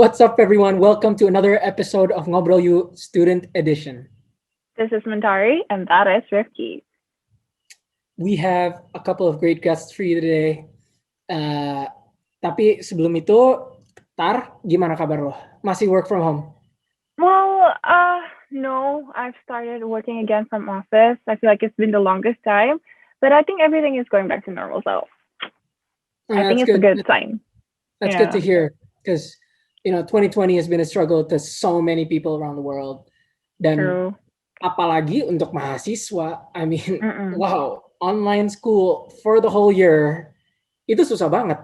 What's up, everyone? Welcome to another episode of Ngobrol Yuk Student Edition. This is Mentari, and that is Rifki. We have a couple of great guests for you today. Tapi sebelum itu, Tar, gimana kabar lo? Masih work from home? Well, no, I've started working again from office. I feel like it's been the longest time, but I think everything is going back to normal, so I think it's a good sign. That's good to hear, because 2020 has been a struggle to so many people around the world. Dan True. Apalagi untuk mahasiswa, I mean, wow, online school for the whole year, itu susah banget.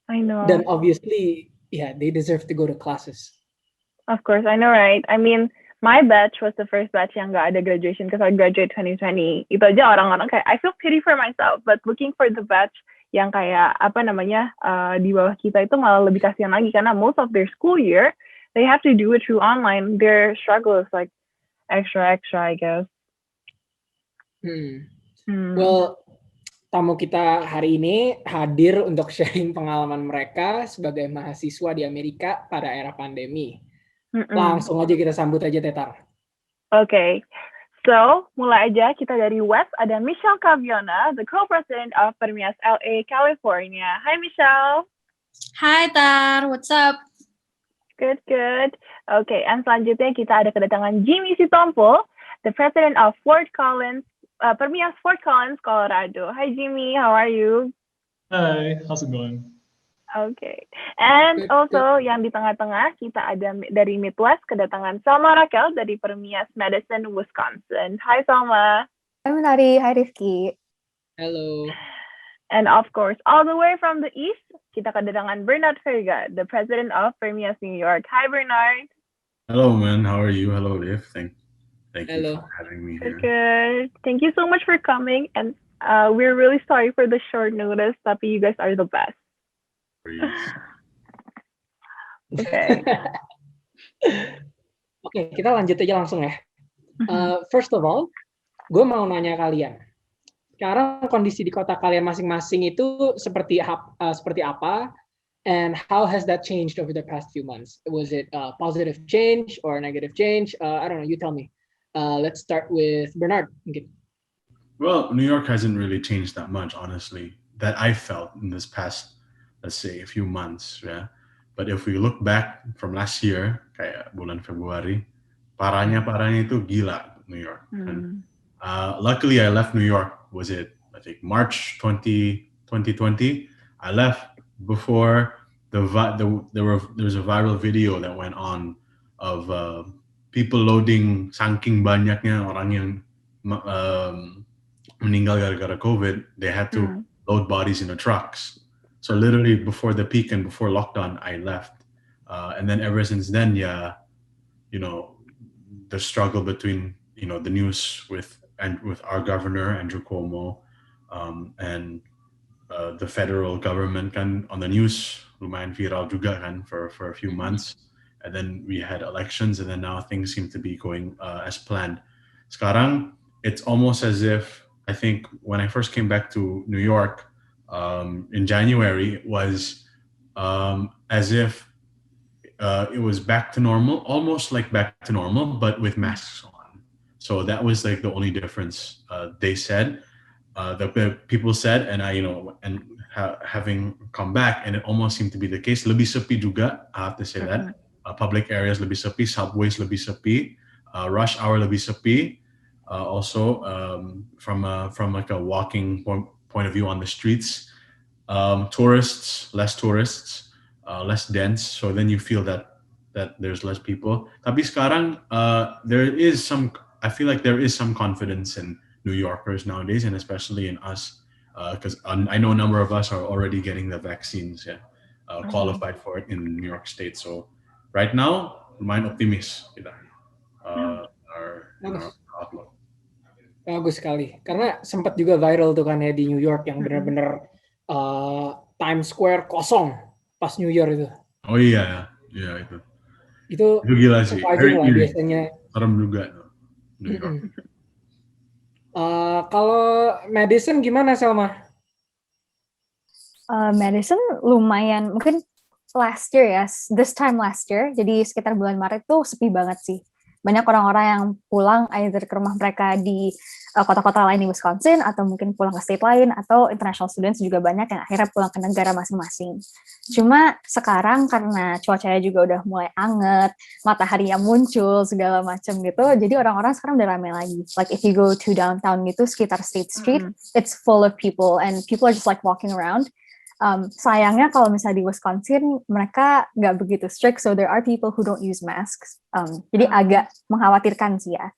I know. Then obviously, they deserve to go to classes. Of course, I know, right? I mean, my batch was the first batch yang gak ada graduation because I graduated 2020. Itu aja orang-orang kayak, I feel pity for myself, but looking for the batch yang kayak di bawah kita itu malah lebih kasihan lagi karena most of their school year they have to do it through online. Their struggle is like extra, I guess. Well, tamu kita hari ini hadir untuk sharing pengalaman mereka sebagai mahasiswa di Amerika pada era pandemi. Langsung aja kita sambut aja Tetar. Okay. So, mulai aja kita dari West, ada Michelle Kaviona, the co-president of PERMIAS LA, California. Hi, Michelle. Hi, Tar. What's up? Good. Okay, and selanjutnya kita ada kedatangan Jimmy Sitompul, the president of PERMIAS Fort Collins, Colorado. Hi, Jimmy. How are you? Hi. How's it going? Okay. And also yang di tengah-tengah kita ada dari Midwest kedatangan Selma Raquel dari PERMIAS Madison, Wisconsin. Hi Selma. Hi Mentari, hi Rifki. Hello. And of course, all the way from the East, kita kedatangan Bernard Vega, the president of PERMIAS New York. Hi Bernard. Hello man, how are you? Hello Riff. Thank Hello. you for having me here. Good. Thank you so much for coming, and we're really sorry for the short notice, tapi you guys are the best. Okay. Oke, kita lanjut aja langsung ya. First of all, gue mau nanya kalian. Sekarang kondisi di kota kalian masing-masing itu seperti apa? And how has that changed over the past few months? Was it a positive change or a negative change? I don't know, you tell me. Let's start with Bernard. Okay. Well, New York hasn't really changed that much, honestly, that I felt in this past, let's say, a few months, yeah. But if we look back from last year, kayak bulan Februari, parahnya itu gila New York. And, luckily, I left New York. Was it, I think, March 2020? I left before there was a viral video that went on of people loading, saking banyaknya orang yang meninggal gara-gara COVID. They had to load bodies into trucks. So literally before the peak and before lockdown, I left. And then ever since then, the struggle between, the news with our governor, Andrew Cuomo, and the federal government kan on the news, lumayan viral juga kan for a few months. And then we had elections, and then now things seem to be going as planned. Sekarang, it's almost as if, I think when I first came back to New York, in January, it was as if it was back to normal, almost like back to normal, but with masks on. So that was like the only difference. They said, the people said, and having come back, and it almost seemed to be the case. Lebih sepi juga, I have to say that. Public areas lebih sepi, subways lebih sepi, rush hour lebih sepi. Also, from like a walking point of view on the streets, less tourists, less dense. So then you feel that there's less people. Tapi sekarang, I feel like there is some confidence in New Yorkers nowadays, and especially in us, because I know a number of us are already getting the vaccines, qualified for it in New York State. So right now, lumayan optimis kita. Our outlook. Bagus sekali, karena sempat juga viral tuh kan ya di New York yang benar-benar Times Square kosong pas New Year itu. Oh iya itu. Itu gila sih. Lah, biasanya. Serem juga. Kalau Madison gimana Selma? Madison lumayan, mungkin last year ya, this time last year, jadi sekitar bulan Maret tuh sepi banget sih. Banyak orang-orang yang pulang either ke rumah mereka di kota-kota lain di Wisconsin, atau mungkin pulang ke state lain, atau international students juga banyak yang akhirnya pulang ke negara masing-masing. Cuma sekarang karena cuacanya juga udah mulai anget, matahari yang muncul, segala macam gitu, jadi orang-orang sekarang udah ramai lagi. Like if you go to downtown gitu, sekitar State Street, it's full of people, and people are just like walking around. Sayangnya kalau misalnya di Wisconsin mereka nggak begitu strict, so there are people who don't use masks. Jadi agak mengkhawatirkan sih ya.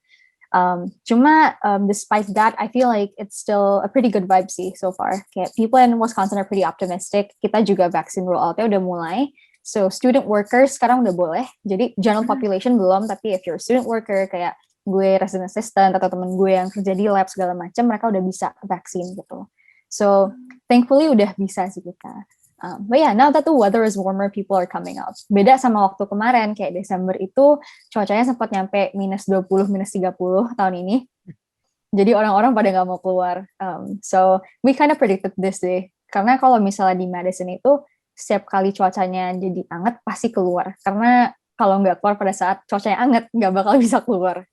Cuma despite that, I feel like it's still a pretty good vibe sih so far. Kayak people in Wisconsin are pretty optimistic. Kita juga vaksin rollout-nya udah mulai. So student workers sekarang udah boleh. Jadi general population belum, tapi if you're a student worker kayak gue resident assistant atau temen gue yang kerja di lab segala macam, mereka udah bisa vaksin gitu. So thankfully udah bisa sih kita. But yeah, now that the weather is warmer, people are coming out. Beda sama waktu kemarin, kayak Desember itu cuacanya sempat nyampe -20, -30 tahun ini. Jadi orang-orang pada nggak mau keluar. So we kind of predicted this deh. Karena kalau misalnya di Madison itu, setiap kali cuacanya jadi anget, pasti keluar. Karena kalau nggak keluar pada saat cuacanya anget, nggak bakal bisa keluar.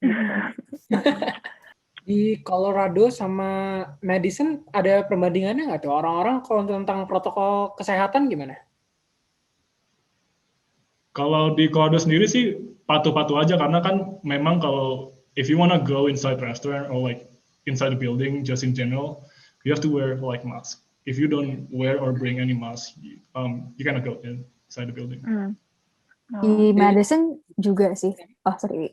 Di Colorado sama Madison ada perbandingannya nggak tuh? Orang-orang kalau tentang protokol kesehatan gimana? Kalau di Colorado sendiri sih patuh-patuh aja, karena kan memang kalau if you wanna go inside restaurant or like inside the building just in general, you have to wear like mask. If you don't wear or bring any mask, you cannot go inside the building. Di Madison juga sih. Oh, sorry.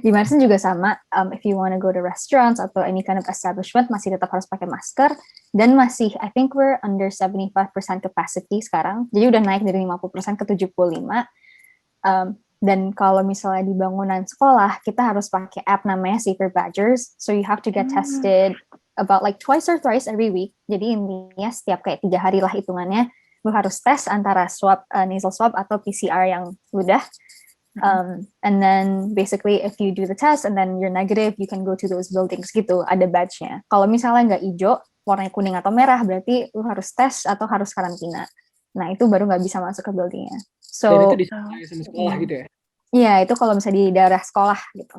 Di Madison juga sama. If you want to go to restaurants atau any kind of establishment, masih tetap harus pakai masker. Dan masih, I think we're under 75% capacity sekarang. Jadi udah naik dari 50% ke 75%. Dan kalau misalnya di bangunan sekolah, kita harus pakai app namanya Safer Badgers. So you have to get tested about like twice or thrice every week. Jadi intinya setiap kayak 3 hari lah hitungannya, lu harus tes antara nasal swab atau PCR yang udah. And then basically if you do the test and then you're negative, you can go to those buildings gitu, ada badge-nya. Kalau misalnya nggak hijau, warnanya kuning atau merah, berarti lu harus tes atau harus karantina. Nah, itu baru nggak bisa masuk ke buildingnya. So, dan itu di sekolah gitu ya? Iya, itu kalau misalnya di daerah sekolah gitu.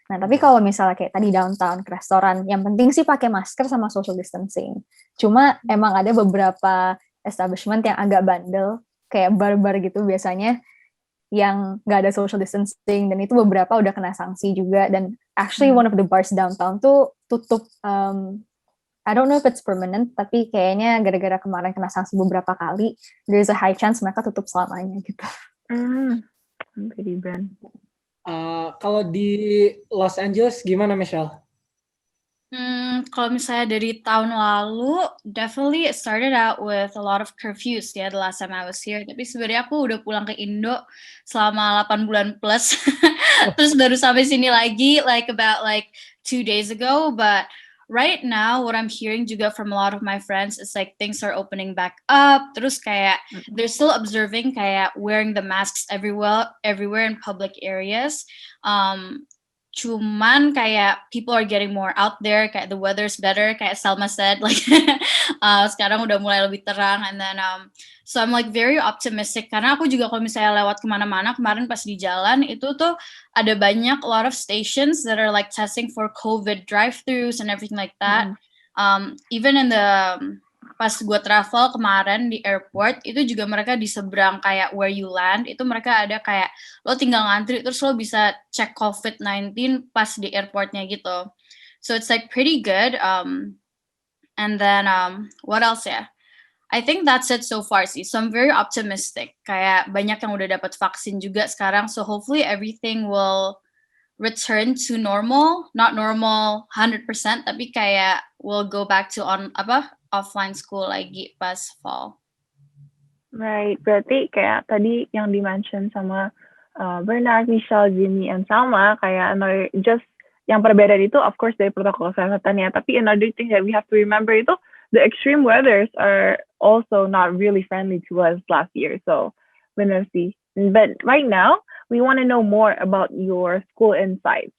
Nah, tapi kalau misalnya kayak tadi downtown ke restoran, yang penting sih pakai masker sama social distancing. Cuma emang ada beberapa establishment yang agak bandel, kayak bar-bar gitu biasanya, yang nggak ada social distancing, dan itu beberapa udah kena sanksi juga. Dan actually one of the bars downtown tuh tutup, I don't know if it's permanent, tapi kayaknya gara-gara kemarin kena sanksi beberapa kali, there's a high chance mereka tutup selamanya gitu. Pretty bad. Kalau di Los Angeles gimana, Michelle? Kalau misalnya dari tahun lalu, definitely it started out with a lot of curfews ya, the last time I was here. Tapi sebenarnya aku udah pulang ke Indo selama 8 bulan plus. Terus baru sampai sini lagi, like about 2 days ago. But right now, what I'm hearing juga from a lot of my friends is like things are opening back up. Terus kayak they're still observing kayak wearing the masks everywhere in public areas. Cuman kayak people are getting more out there, kayak the weather's better, kayak Selma said, like sekarang udah mulai lebih terang, and then so I'm like very optimistic, karena aku juga kalau misalnya lewat kemana-mana kemarin pas di jalan itu tuh ada banyak a lot of stations that are like testing for COVID drive-thrus and everything like that. Even in the pas gue travel kemarin di airport, itu juga mereka di seberang kayak where you land, itu mereka ada kayak lo tinggal ngantri terus lo bisa cek COVID-19 pas di airportnya gitu. So it's like pretty good. And then what else ya? I think that's it so far sih. So I'm very optimistic. Kayak banyak yang udah dapat vaksin juga sekarang. So hopefully everything will return to normal. Not normal 100%, tapi kayak we'll go back to offline school lagi pas fall. Right, berarti kayak tadi yang di-mention sama Bernard, Michelle, Jimmy, and Selma, kayak just yang perbedaan itu of course dari protokol kesehatannya, tapi another thing that we have to remember itu the extreme weathers are also not really friendly to us last year, so benar sih. But right now, we want to know more about your school insights.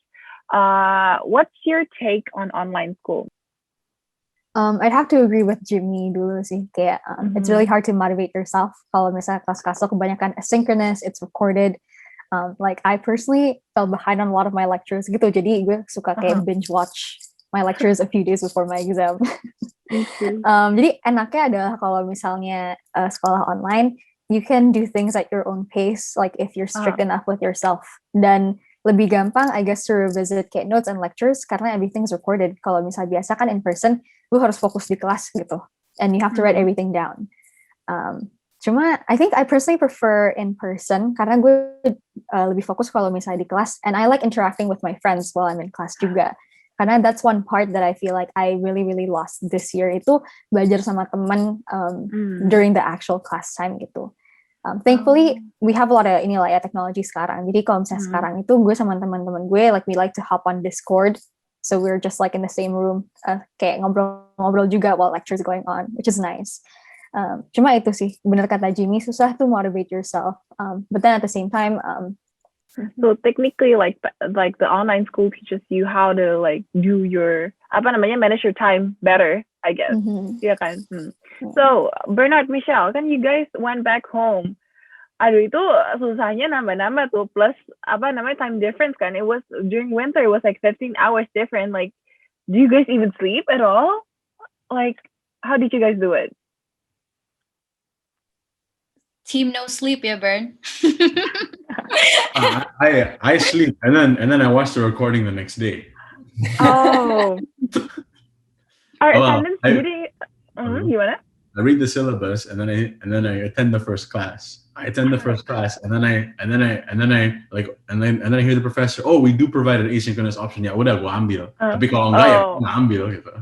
What's your take on online school? I'd have to agree with Jimmy dulu sih. Kayak it's really hard to motivate yourself kalau misalnya kelas-kelas lo kebanyakan asynchronous, it's recorded. Like I personally fell behind on a lot of my lectures gitu. Jadi gue suka kayak binge watch my lectures a few days before my exam. Jadi enaknya adalah kalau misalnya sekolah online, you can do things at your own pace, like if you're strict enough with yourself. Dan lebih gampang, I guess, to revisit kayak notes and lectures karena everything's recorded. Kalau misalnya biasa kan in person, lu harus fokus di kelas gitu, and you have to write everything down. Cuma I think I personally prefer in person karena gue lebih fokus kalau misalnya di kelas, and I like interacting with my friends while I'm in class juga. Karena that's one part that I feel like I really lost this year, itu belajar sama teman during the actual class time gitu. Thankfully, we have a lot of technology sekarang. Jadi kalau misalnya sekarang itu gue sama teman-teman gue, like we like to hop on Discord, so we're just like in the same room, kayak ngobrol juga while lectures going on, which is nice. Cuma itu sih, bener kata Jimmy, susah to motivate yourself. But then at the same time, so technically, like the online school teaches you how to like do your manage your time better, I guess. Yeah, kan. So Bernard, Michelle, kan you guys went back home. Aduh, itu susahnya nambah-nambah tuh, plus time difference kan. It was during winter, it was like 15 hours different. Like, do you guys even sleep at all? Like, how did you guys do it? Team no sleep, yeah, Bern. I sleep and then I watch the recording the next day. Oh. Our attendance really. Gimana? I read the syllabus and then I attend the first class. I attend the first class and then I hear the professor, oh, we do provide an asynchronous option. Ya udah gua ambil. Tapi kalau enggak ya nggak ambil gitu.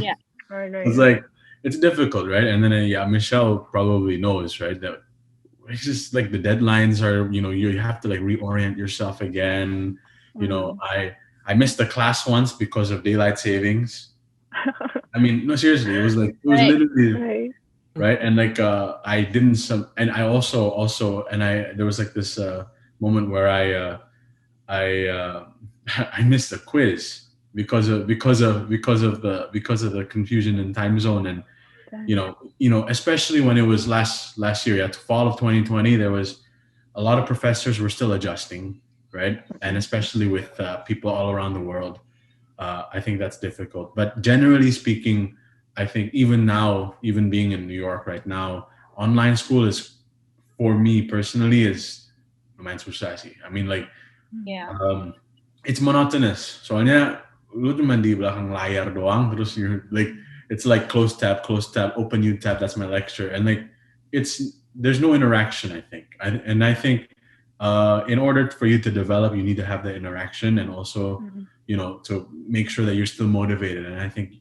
Yeah. It's like it's difficult, right? And then Michelle probably knows, right, that it's just like the deadlines are, you have to like reorient yourself again. I missed the class once because of daylight savings. I mean, no, seriously, it was literally right. And like I didn't and I also there was like this moment where I missed a quiz because of the confusion in time zone. And especially when it was last year, at fall of 2020, there was a lot of professors were still adjusting, right? And especially with people all around the world, I think that's difficult. But generally speaking, I think even now, even being in New York right now, online school is, for me personally, is lumayan susah sih. I mean, like, it's monotonous. Soalnya lu cuma di belakang layar doang, terus you're like, it's like close tab, open new tab, that's my lecture. And like, there's no interaction, I think. I think in order for you to develop, you need to have the interaction, and also, to make sure that you're still motivated. And I think,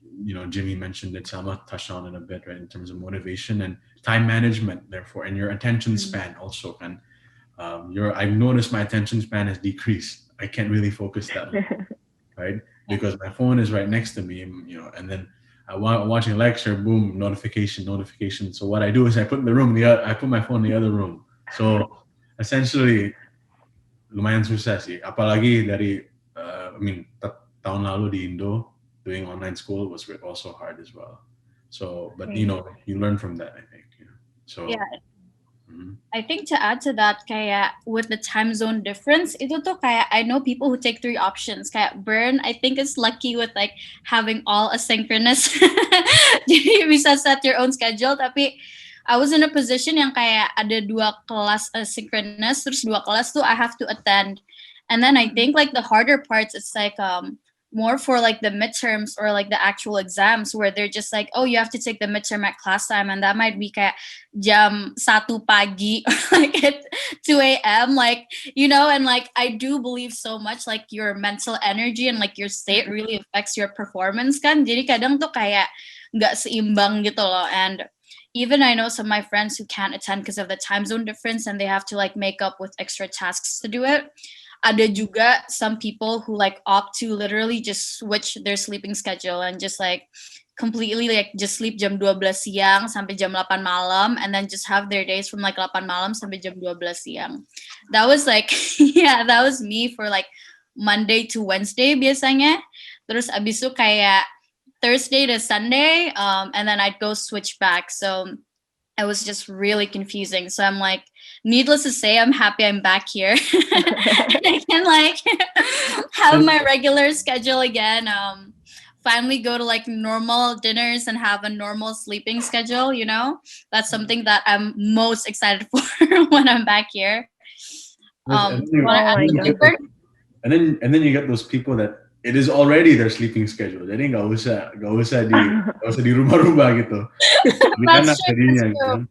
Jimmy mentioned it, Selma touched on it a bit, right, in terms of motivation and time management, therefore, and your attention span also. And I've noticed my attention span has decreased. I can't really focus that much, right? Because my phone is right next to me, and then I'm watching a lecture, boom, notification. So what I do is I put my phone in the other room. So essentially, lumayan susah sih. Apalagi dari, tahun lalu di Indo, doing online school was also hard as well. So, but you learn from that, I think. So yeah. I think to add to that, kayak with the time zone difference, itu tuh kayak I know people who take 3 options. Kayak Bern, I think is lucky with like having all asynchronous. Jadi bisa set your own schedule. Tapi I was in a position yang kayak ada 2 kelas asynchronous, terus 2 kelas tuh I have to attend. And then I think like the harder parts, it's like more for like the midterms or like the actual exams where they're just like, oh, you have to take the midterm at class time, and that might be kayak jam 1 pagi or like at 2 a.m. like, and like I do believe so much like your mental energy and like your state really affects your performance kan. Jadi kadang tuh kayak nggak seimbang gitu loh. And even I know some of my friends who can't attend because of the time zone difference and they have to like make up with extra tasks to do it. Ada juga some people who like opt to literally just switch their sleeping schedule and just like completely like just sleep jam 12 siang sampai jam 8 malam and then just have their days from like 8 malam sampai jam 12 siang. That was like, that was me for like Monday to Wednesday biasanya. Terus abis itu kayak Thursday to Sunday, and then I'd go switch back. So it was just really confusing. So I'm like, needless to say, I'm happy I'm back here. I can like have my regular schedule again. Finally go to like normal dinners and have a normal sleeping schedule, you know? That's something that I'm most excited for when I'm back here. And then you get those people that it is already their sleeping schedule. Jadi nggak usah di rumah-rumah gitu. That's true.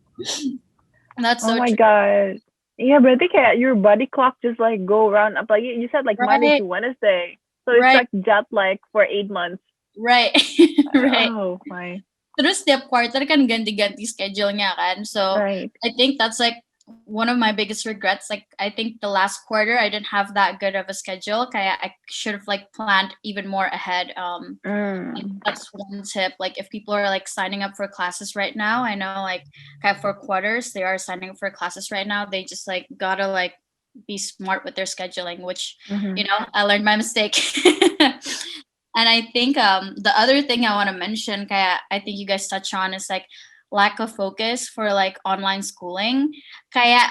That's so oh my true. God. Yeah, berarti kayak your body clock just like go around. Apalagi you said like Monday to Wednesday. So it's like jet lag for 8 months. Right. Right. Oh my. Terus setiap quarter kan ganti-ganti schedule-nya kan. So I think that's like one of my biggest regrets. Like I think the last quarter I didn't have that good of a schedule. Kayak I should have like planned even more ahead. Like, that's one tip. Like if people are like signing up for classes right now, I know like kind of for quarters they are signing up for classes right now. They just like gotta like be smart with their scheduling, which you know I learned my mistake. And I think the other thing I want to mention, kayak I think you guys touch on, is like lack of focus for like online schooling. Kayak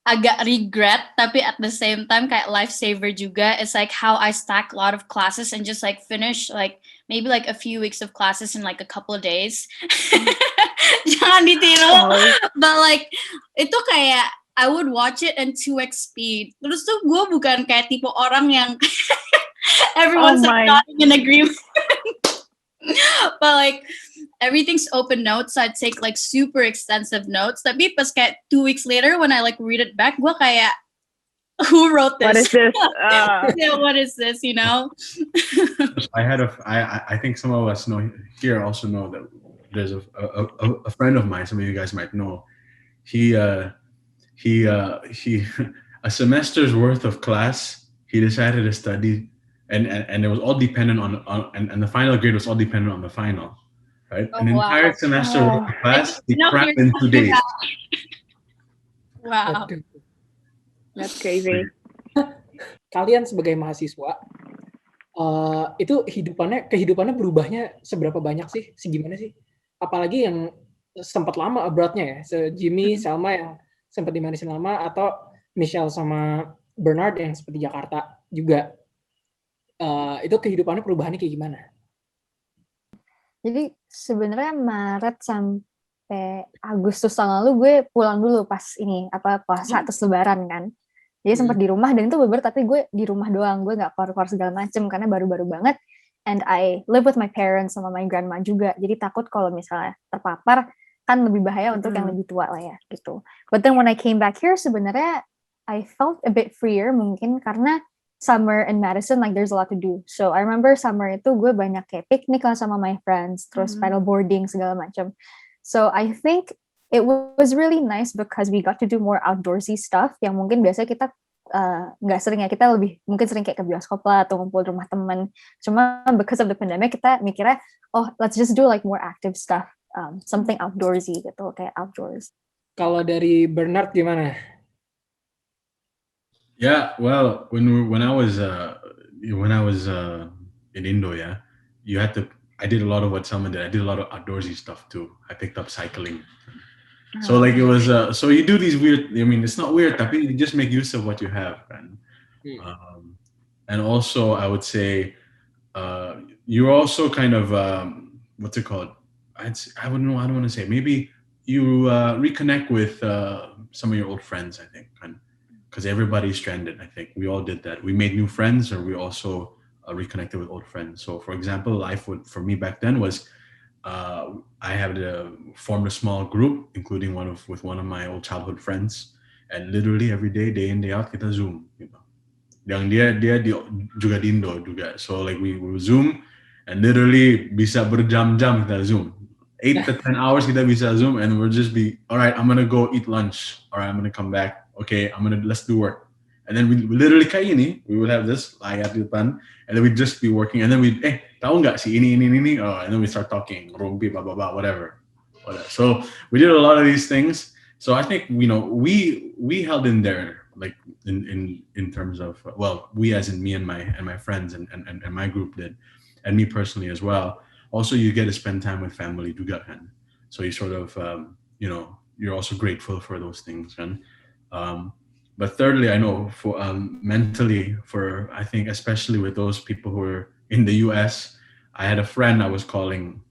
agak regret, tapi at the same time kayak lifesaver juga. It's like how I stack a lot of classes and just like finish like maybe like a few weeks of classes in like a couple of days. Jangan ditiru. But like itu kayak I would watch it in 2x speed. Terus tuh gue bukan kayak tipe orang yang everyone's like nodding in agreement. But like everything's open notes, so I'd take like super extensive notes. Tapi pas kayak 2 weeks later when I like read it back, gue kayak, who wrote this? What is this? Yeah, what is this? You know. I think some of us know here also know that there's a friend of mine. Some of you guys might know. He a semester's worth of class. He decided to study. And it was all dependent on and the final grade was all dependent on the final, right? An entire semester of class, he crammed in 2 days. Wow, that's crazy. Kalian sebagai mahasiswa, itu kehidupannya berubahnya seberapa banyak sih? Segimana sih? Apalagi yang sempat lama abroad-nya ya, Jimmy, Selma yang sempat di Madison lama, atau Michelle sama Bernard yang seperti Jakarta juga. Itu kehidupannya perubahannya kayak gimana? Jadi sebenarnya Maret sampai Agustus tahun lalu gue pulang dulu pas ini puasa terus Lebaran kan. Jadi sempat di rumah dan itu bener tapi gue di rumah doang, gue nggak keluar segala macem karena baru-baru banget. And I live with my parents sama my grandma juga. Jadi takut kalau misalnya terpapar kan lebih bahaya untuk yang lebih tua lah ya gitu. But then when I came back here sebenarnya I felt a bit freer mungkin karena summer in Madison, like there's a lot to do. So I remember summer itu gue banyak kayak picnic lah sama my friends, terus paddleboarding segala macam. So I think it was really nice because we got to do more outdoorsy stuff yang mungkin biasanya kita nggak sering ya, kita lebih mungkin sering kayak ke bioskop lah atau ngumpul di rumah temen. Cuma because of the pandemic kita mikirnya, oh let's just do like more active stuff, something outdoorsy gitu, kayak outdoors. Kalau dari Bernard gimana? Yeah, well, when I was in Indo, yeah, I did a lot of what Selma did. I did a lot of outdoorsy stuff too. I picked up cycling. So like it was so you do these weird. I mean, it's not weird, tapi you just make use of what you have, man. And also, I would say you're also kind of what's it called? I don't want to say. Maybe you reconnect with some of your old friends. I think. Because everybody's stranded, I think. We all did that. We made new friends, or we also reconnected with old friends. So, for example, life for me back then was I had formed a small group, including with one of my old childhood friends, and literally every day in day out kita Zoom. You know, yang dia juga di Indo juga. So like we Zoom, and literally bisa berjam-jam kita Zoom. 8 to 10 hours kita bisa Zoom, and we'll just be all right. I'm gonna go eat lunch, or I'm gonna come back. Okay, let's do work. And then we literally kayak ini, we would have this layar di depan, and then we'd just be working, and then tahu nggak sih ini, oh, and then we start talking, rumpi, blah, blah, blah, whatever. So we did a lot of these things. So I think, you know, we held in there, like in terms of, well, we as in me and my friends and my group did. and me personally as well. Also, you get to spend time with family juga kan. So you sort of, you're also grateful for those things kan. But thirdly, I know for mentally, for I think especially with those people who are in the US, I had a friend I was calling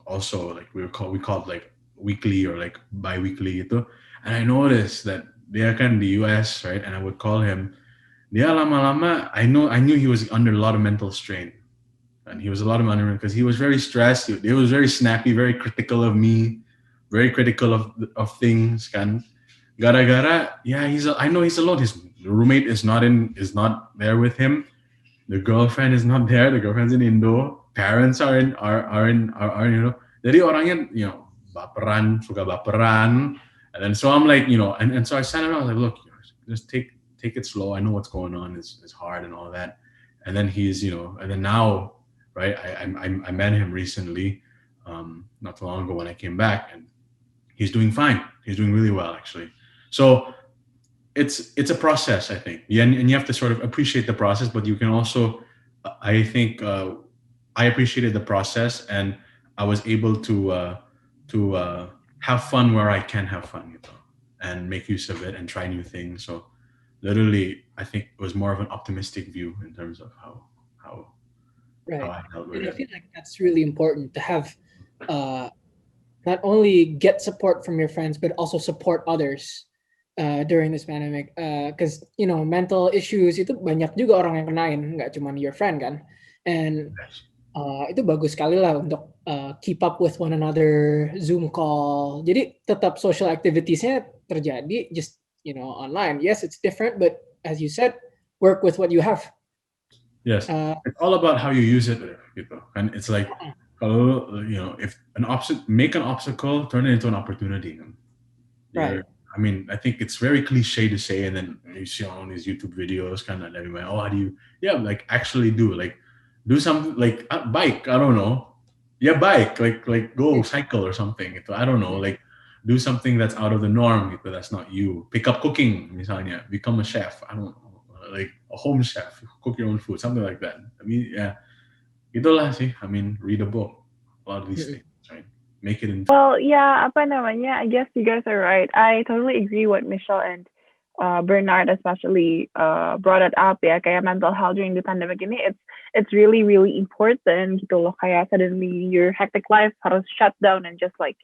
also, like we called like weekly or like bi-weekly gitu. And I noticed that dia kan di US, right? And I would call him. Dia lama-lama, I knew he was under a lot of mental strain. And he was a lot of under because he was very stressed. He was very snappy, very critical of me, very critical of things kan. Gara-gara, yeah, I know he's alone. His roommate is not there with him. The girlfriend is not there. The girlfriend's in Indo. Parents are in, Jadi orangnya, baperan, suka baperan. And then so I'm like, and so I sat around, I was like, look, just take it slow. I know what's going on. It's hard and all that. And then he's, and then now, right, I met him recently, not too long ago when I came back, and he's doing fine. He's doing really well, actually. So it's a process, I think. Yeah, and you have to sort of appreciate the process, but you can also, I think, I appreciated the process, and I was able to have fun where I can have fun, and make use of it and try new things. So literally, I think it was more of an optimistic view in terms of how I dealt with And it. I feel like that's really important to have, not only get support from your friends, but also support others during this pandemic. Because mental issues itu banyak juga orang yang kenain, nggak cuma your friend kan. And itu bagus sekali lah untuk keep up with one another, Zoom call. Jadi tetap social activities-nya terjadi, just online. Yes, it's different, but as you said, work with what you have. Yes, it's all about how you use it, and it's like, if make an obstacle, turn it into an opportunity. Right. I mean, I think it's very cliche to say, and then you see on these YouTube videos, kind of everywhere. Oh, how do you? Yeah, like actually do something like bike. I don't know. Yeah, bike. Like go cycle or something. I don't know. Like do something that's out of the norm. That's not you. Pick up cooking, misalnya. Become a chef. I don't know. Like a home chef, cook your own food, something like that. I mean, yeah, itulah sih. I mean, read a book, a lot of these things, right? Make it into. Well, yeah, I guess you guys are right. I totally agree what Michelle and Bernard especially brought it up ya, kayak mental health during the pandemic ini, it's really really important gitu loh, kayak suddenly your hectic life harus shut down and just like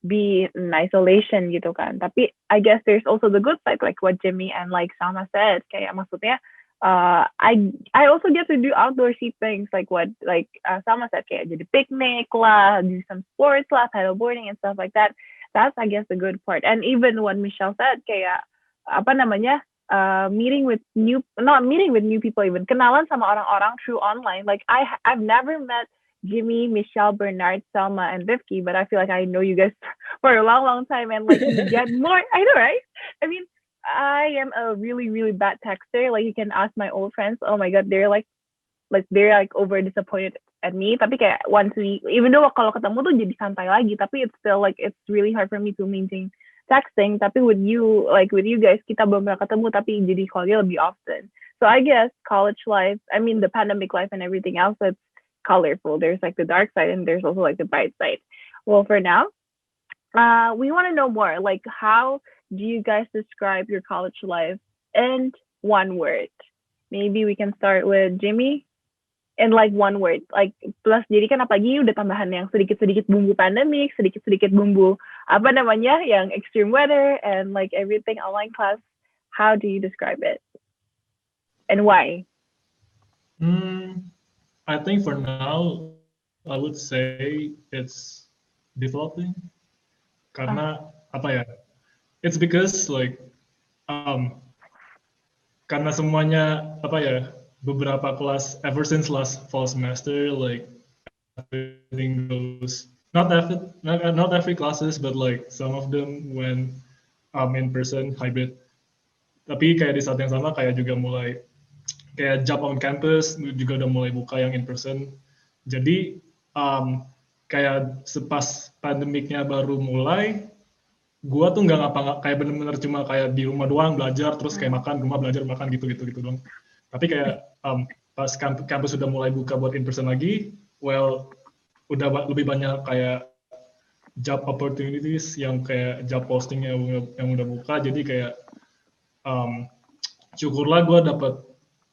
be in isolation gitu kan. Tapi I guess there's also the good side, like what Jimmy and like Selma said, kayak maksudnya I also get to do outdoorsy things like what Selma said, kayak jadi picnic lah, do some sports lah, paddleboarding and stuff like that. That's I guess the good part. And even what Michelle said, kayak not meeting with new people, even kenalan sama orang-orang through online. Like I've never met Jimmy, Michelle, Bernard, Selma, and Vivki, but I feel like I know you guys for a long, long time, and like you get more. I know, right? I mean, I am a really, really bad texter. Like you can ask my old friends. Oh my god, they're like over disappointed at me. Tapi kayak once even though kalau ketemu tuh jadi santai lagi, tapi it's still like it's really hard for me to maintain texting. Tapi with you guys, kita belum pernah ketemu, tapi jadi call-nya lebih often. So I guess college life, I mean the pandemic life and everything else, it's colorful. There's like the dark side and there's also like the bright side. Well, for now, we want to know more. Like, how do you guys describe your college life in one word? Maybe we can start with Jimmy in like one word. Like plus jadi kan apalagi udah tambahan yang sedikit-sedikit bumbu pandemic, sedikit-sedikit bumbu yang extreme weather and like everything online class. How do you describe it? And why? I think for now, I would say it's developing. Karena it's because like karena semuanya beberapa kelas ever since last fall semester, like everything goes not every classes, but like some of them went in person hybrid. Tapi kayak di saat yang sama kayak juga mulai kayak job on campus juga udah mulai buka yang in person. Jadi kayak sepas pandemiknya baru mulai, gua tuh nggak kayak bener-bener cuma kayak di rumah doang belajar terus kayak makan rumah belajar makan gitu doang. Tapi kayak pas kampus sudah mulai buka buat in person lagi, well udah lebih banyak kayak job opportunities yang kayak job posting yang udah buka, jadi kayak syukurlah gue dapat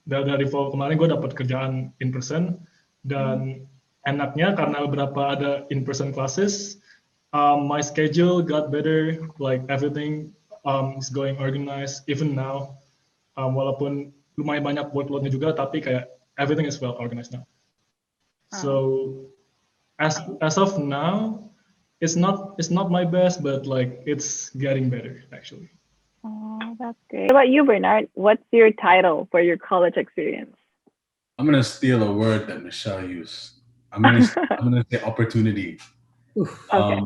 dari fall kemarin gue dapat kerjaan in person, dan enaknya karena beberapa ada in person classes, my schedule got better, like everything is going organized even now, walaupun lumayan banyak workloadnya juga, tapi kayak everything is well organized now. So as of now, it's not my best, but like it's getting better actually. Oh, that's great. What about you, Bernard? What's your title for your college experience? I'm gonna steal a word that Michelle used. I'm gonna say opportunity. Okay.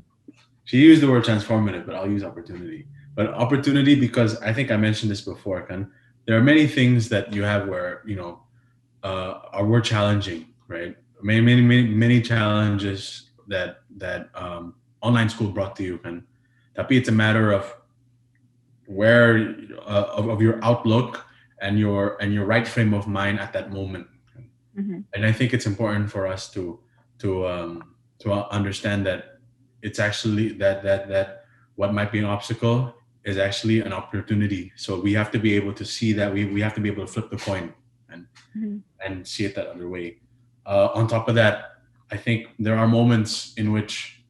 She used the word transformative, but I'll use opportunity. But opportunity, because I think I mentioned this before, Kan. There are many things that you have where, were challenging, right? Many challenges that online school brought to you, Kan. Tapi it's a matter of where of your outlook and your right frame of mind at that moment. And I think it's important for us to understand that it's actually that what might be an obstacle is actually an opportunity. So we have to be able to see that we have to be able to flip the coin and see it that other way. On top of that, I think there are moments in which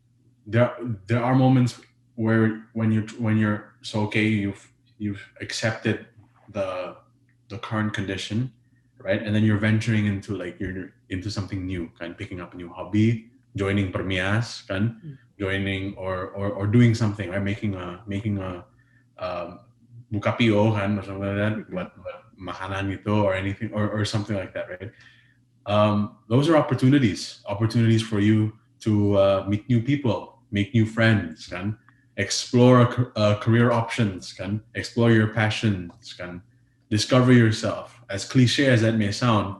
there are moments where when you're so okay, you've accepted the current condition, right? And then you're venturing into you're into something new, kind of picking up a new hobby, joining PERMIAS, joining or doing something, right? Making a buka PO, kan, or something like that, buat makanan itu or anything or something like that, right? Those are opportunities for you to meet new people, make new friends, kan, explore career options, kan, explore your passions, kan, discover yourself. As cliche as that may sound,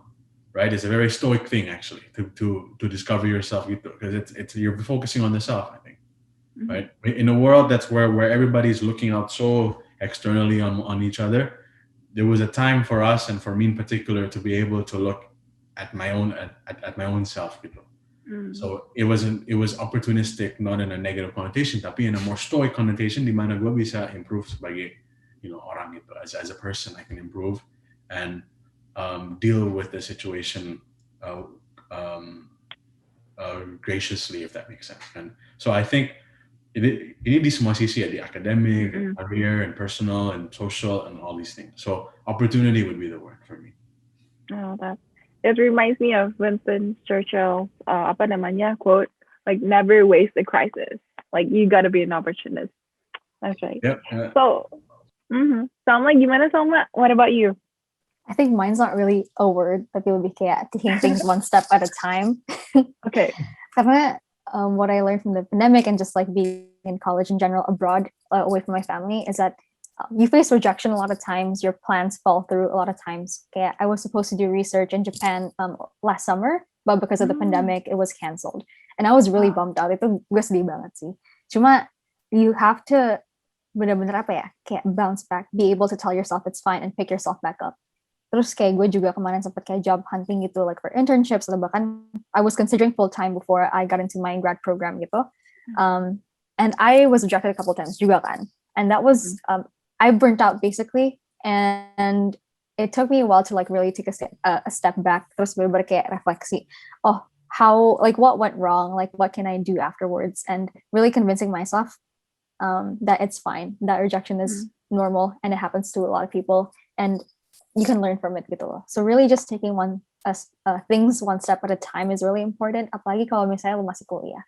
right? It's a very stoic thing actually to discover yourself, because it's you're focusing on the self, I think, right? In a world that's where everybody's looking out so externally on each other, there was a time for us and for me in particular to be able to look at my own self, gitu. So it was opportunistic, not in a negative connotation, tapi in a more stoic connotation, di mana gue bisa improve sebagai orang itu, as a person I can improve and deal with the situation graciously, if that makes sense. And so I think ini di semua sisi ya, di academic, career, and personal, and social, and all these things. So opportunity would be the word for me. Oh, it reminds me of Winston Churchill's quote, like, never waste a crisis. Like, you got to be an opportunist. That's right. Yep. So, Selma, gimana, Selma? What about you? I think mine's not really a word, but it would be kayak taking things one step at a time. Okay. Karena what I learned from the pandemic and just like being in college in general, abroad, away from my family, is that you face rejection a lot of times. Your plans fall through a lot of times. Kayak I was supposed to do research in Japan last summer, but because of the pandemic, it was canceled. And I was really bummed out. Itu gue sedih banget sih. Cuma you have to bener-bener kayak bounce back, be able to tell yourself it's fine and pick yourself back up. Terus kayak gue juga kemarin sempet kayak job hunting gitu, like for internships, atau bahkan I was considering full-time before I got into my grad program gitu. And I was rejected a couple times juga kan. And that was, I burnt out basically, and it took me a while to like really take a step back, terus bener-bener kayak refleksi, what went wrong, like what can I do afterwards, and really convincing myself that it's fine, that rejection is normal and it happens to a lot of people, and you can learn from it gitu loh. So really just taking things one step at a time is really important, apalagi kalau misalnya lu masih kuliah.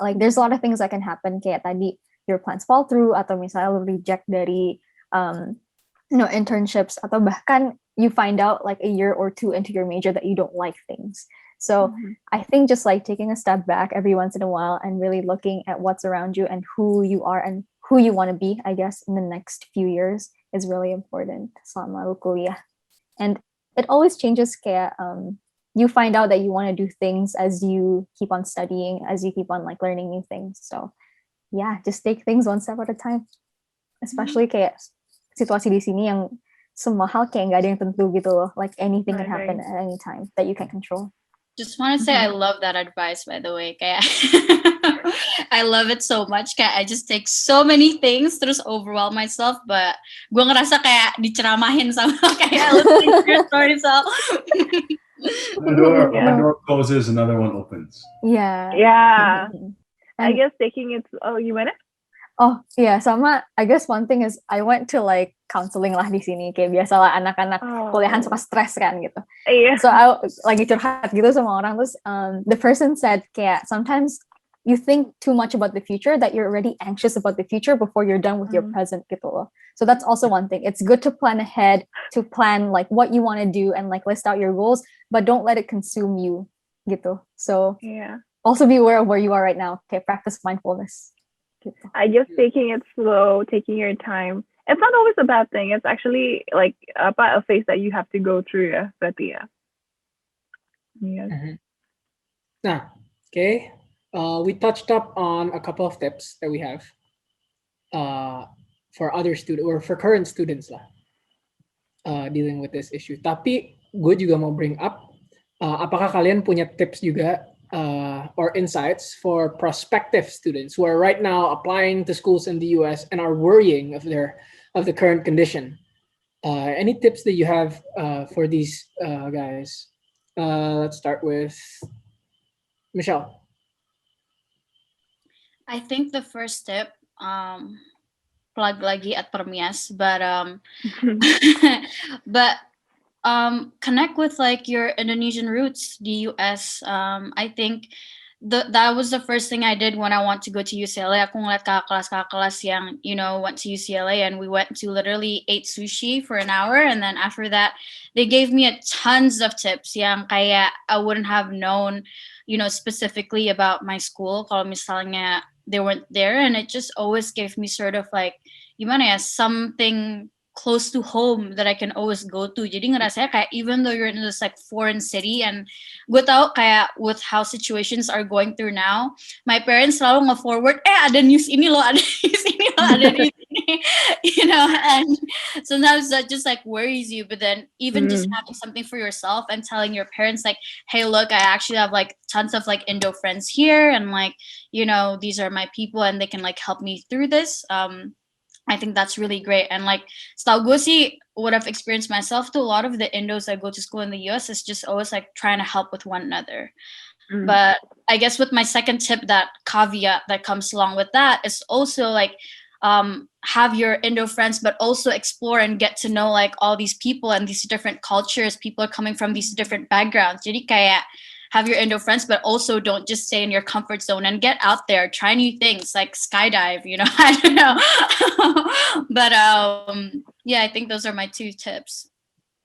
Like there's a lot of things that can happen, kayak tadi your plans fall through, atau misalnya lu reject dari internships, atau bahkan you find out like a year or two into your major that you don't like things. So I think just like taking a step back every once in a while and really looking at what's around you and who you are and who you want to be, I guess, in the next few years is really important selama lu kuliah. And it always changes, kayak you find out that you want to do things as you keep on studying, as you keep on like learning new things. So yeah, just take things one step at a time. Especially kayak situasi di sini yang semua hal kayak nggak ada yang tentu gitu loh. Like anything can Right, happen right. at any time that you can control. Just want to say I love that advice, by the way. Kayak I love it so much. Kayak I just take so many things terus overwhelm myself, but gue ngerasa kayak diceramahin sama kayak listening to your story. So One door closes, another one opens. Yeah. Yeah. I And- guess taking it. Oh, gimana? Oh iya, sama I guess one thing is I went to like counseling lah di sini, kayak biasalah anak-anak kuliahan suka stres kan gitu. Iya. So I lagi curhat gitu sama orang, terus the person said kayak sometimes you think too much about the future that you're already anxious about the future before you're done with your present gitu loh. So that's also one thing. It's good to plan ahead, to plan like what you want to do and like list out your goals, but don't let it consume you gitu. So Yeah. also be aware of where you are right now. Okay, practice mindfulness. I guess taking it slow, taking your time. It's not always a bad thing. It's actually like a phase that you have to go through. Yeah, berarti ya. Yeah. Nah, okay. We touched up on a couple of tips that we have for other students or for current students lah dealing with this issue. Tapi gue juga mau bring up, apakah kalian punya tips juga or insights for prospective students who are right now applying to schools in the US and are worrying of the current condition? Any tips that you have for these guys? Let's start with Michelle. I think the first tip, plug lagi at PERMIAS, but connect with like your Indonesian roots, the US. I think that was the first thing I did when I want to go to UCLA. Aku ngeliat kakak kelas yang, went to UCLA, and we went to literally ate sushi for an hour, and then after that, they gave me tons of tips yang kayak I wouldn't have known, specifically about my school kalau misalnya they weren't there, and it just always gave me sort of like, gimana ya, something close to home that I can always go to. Jadi ngerasanya kayak even though you're in this like foreign city, and gue tau kayak with how situations are going through now, my parents selalu nge-forward, ada news ini loh, ada news ini loh, ada news ini, and sometimes that just like worries you. But then even just having something for yourself and telling your parents like, hey, look, I actually have like tons of like Indo friends here, and like, these are my people, and they can like help me through this. I think that's really great. And like, setahu gue sih, what I've experienced myself to a lot of the Indos that go to school in the US is just always like trying to help with one another. But I guess with my second tip, that caveat that comes along with that is also like, have your Indo friends, but also explore and get to know like all these people and these different cultures. People are coming from these different backgrounds. Jadi kayak have your Indo friends, but also don't just stay in your comfort zone and get out there, try new things like skydive, I don't know. But yeah, I think those are my two tips.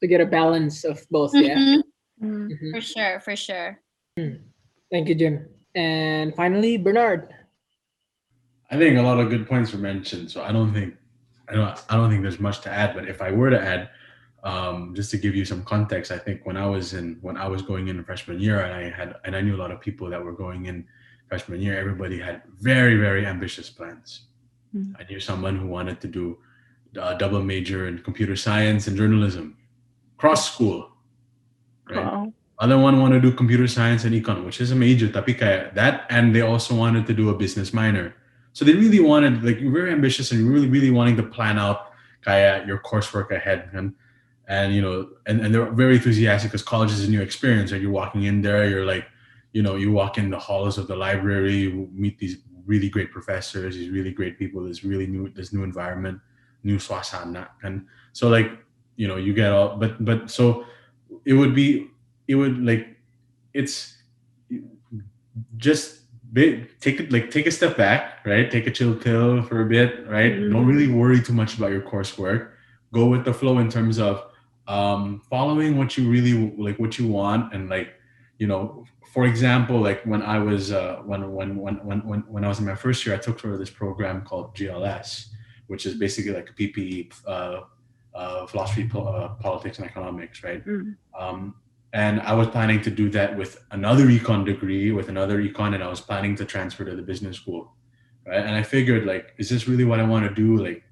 To get a balance of both, yeah? For sure. Thank you, Jim. And finally, Bernard. I think a lot of good points were mentioned, so I don't think there's much to add. But if I were to add, just to give you some context, I think when I was going in freshman year, and I knew a lot of people that were going in freshman year, everybody had very, very ambitious plans. I knew someone who wanted to do a double major in computer science and journalism, cross school, right? Other one wanted to do computer science and econ, which is a major, tapi kayak that, and they also wanted to do a business minor. So they really wanted, like, very ambitious and really, really wanting to plan out kayak your coursework ahead. And they're very enthusiastic because college is a new experience. Like, you're walking in there, you're like, you walk in the halls of the library, you meet these really great professors, these really great people, this new environment, new suasana. And so like, you get all, but so it's just take a step back, right? Take a chill pill for a bit, right? Don't really worry too much about your coursework. Go with the flow in terms of following what you really like, what you want, and like, for example, like when I was when I was in my first year, I took sort of this program called GLS, which is basically like a PPE, philosophy, politics, and economics, right? And I was planning to do that with another econ degree, and I was planning to transfer to the business school, right? And I figured, like, is this really what I want to do? Like,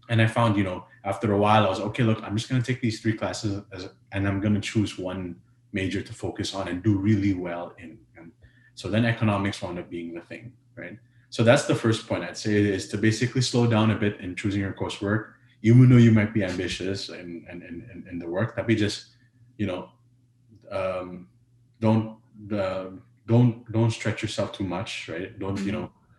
and I found, after a while, I was okay. Look, I'm just going to take these 3 classes and I'm going to choose one major to focus on and do really well in. And so then economics wound up being the thing, right? So that's the first point I'd say, is to basically slow down a bit in choosing your coursework, even though you might be ambitious in the work. Tapi just, don't stretch yourself too much, right? Don't,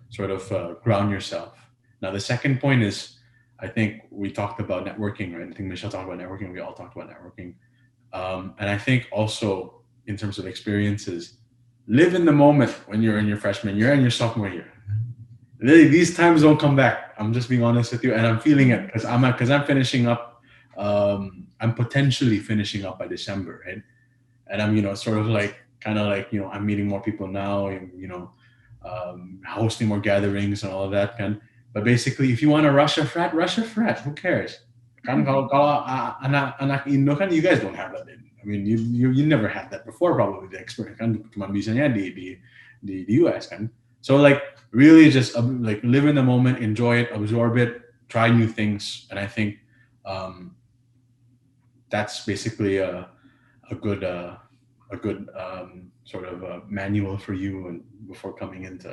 sort of ground yourself. Now, the second point is, I think we talked about networking, right? I think Michelle talked about networking. We all talked about networking. And I think also in terms of experiences, live in the moment when you're in your freshman year and your sophomore year. Really, these times don't come back. I'm just being honest with you, and I'm feeling it because I'm finishing up. I'm potentially finishing up by December, right? And I'm, sort of like, kind of like, I'm meeting more people now, hosting more gatherings and all of that. But basically, if you want to rush a frat. Who cares? Kan kalau anak Indo kan, you guys don't have that. I mean, you never had that before, probably, the experience kan cuma bisanya di US kan. So like really just like live in the moment, enjoy it, absorb it, try new things, and I think that's basically a good sort of manual for you and before coming into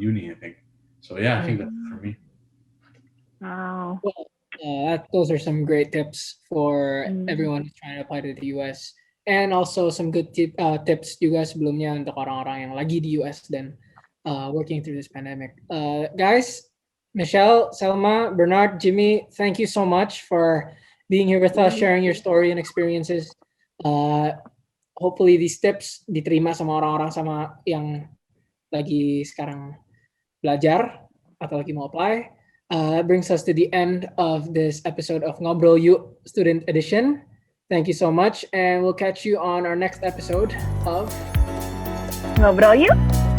uni, I think. So yeah, I think that's for me. Wow. Well, those are some great tips for everyone who's trying to apply to the US. And also some good tips juga sebelumnya untuk orang-orang yang lagi di US dan working through this pandemic. Guys, Michelle, Selma, Bernard, Jimmy, thank you so much for being here with us, sharing your story and experiences. Hopefully these tips diterima sama orang-orang sama yang lagi sekarang belajar atau lagi mau apply. Brings us to the end of this episode of Ngobrol Yuk Student Edition. Thank you so much, and we'll catch you on our next episode of Ngobrol Yuk.